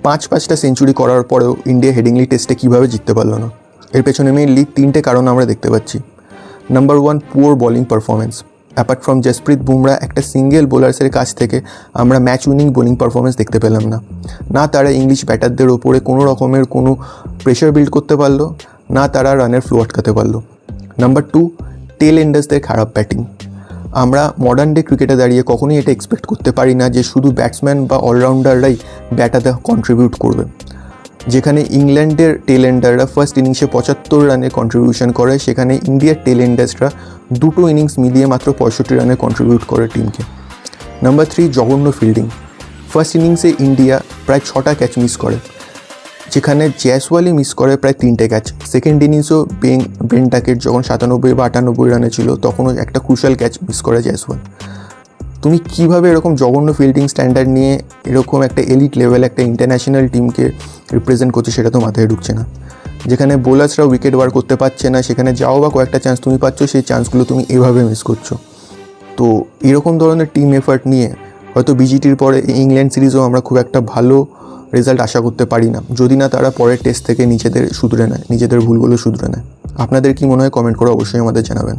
পাঁচটা সেঞ্চুরি করার পরেও ইন্ডিয়া হেডিংলি টেস্টে কীভাবে জিততে পারলো না? এর পেছনে মেইনলি 3টে কারণ আমরা দেখতে পাচ্ছি। Number 1, poor bowling performance. Apart from Jasprit Bumrah, একটা সিঙ্গেল বোলার্সের কাছ থেকে আমরা ম্যাচ উইনিং বোলিং পারফরমেন্স দেখতে পেলাম না। না তারা ইংলিশ ব্যাটারদের ওপরে কোনো রকমের কোনো প্রেশার বিল্ড করতে পারলো, না তারা রানের ফ্লো আটকাতে পারলো। নাম্বার 2, টেল এন্ডার্সদের খারাপ ব্যাটিং। আমরা মডার্ন ডে ক্রিকেটে দাঁড়িয়ে কখনোই এটা এক্সপেক্ট করতে পারি না যে শুধু ব্যাটসম্যান বা অলরাউন্ডাররাই ব্যাটাতে কন্ট্রিবিউট করবে। যেখানে ইংল্যান্ডের টেল এন্ডাররা ফার্স্ট ইনিংসে 75 রানের কন্ট্রিবিউশন করে, সেখানে ইন্ডিয়ার টেল এন্ডার্সরা দুটো ইনিংস মিলিয়ে মাত্র 65 রানে কন্ট্রিবিউট করে টিমকে। নাম্বার 3, জঘন্য ফিল্ডিং। ফার্স্ট ইনিংসে ইন্ডিয়া প্রায় 6টা ক্যাচ মিস করে, যেখানে জয়সওয়ালই মিস করে প্রায় 3টে ক্যাচ। সেকেন্ড ইনিংসও বেন ডাকেট যখন 97 বা 98 রানে ছিল, তখনও একটা ক্রুশাল ক্যাচ মিস করে জয়সওয়াল। তুমি কীভাবে এরকম জঘন্য ফিল্ডিং স্ট্যান্ডার্ড নিয়ে এরকম একটা এলিট লেভেল একটা ইন্টারন্যাশনাল টিমকে রিপ্রেজেন্ট করছে, সেটা তো মাথায় ঢুকছে না। যেখানে বোলার্সরাও উইকেট বার করতে পারছে না, সেখানে যাও বা কয়েকটা চান্স তুমি পাচ্ছ, সেই চান্সগুলো তুমি এভাবে মিস করছো। তো এরকম ধরনের টিম এফার্ট নিয়ে হয়তো বিজিটির পরে ইংল্যান্ড সিরিজও আমরা খুব একটা ভালো রেজাল্ট আশা করতে পারি না, যদি না তারা পরের টেস্ট থেকে নিজেদের ভুলগুলো শুধরে নেয়। আপনাদের কি মনে হয়? কমেন্ট করে অবশ্যই আমাদের জানাবেন।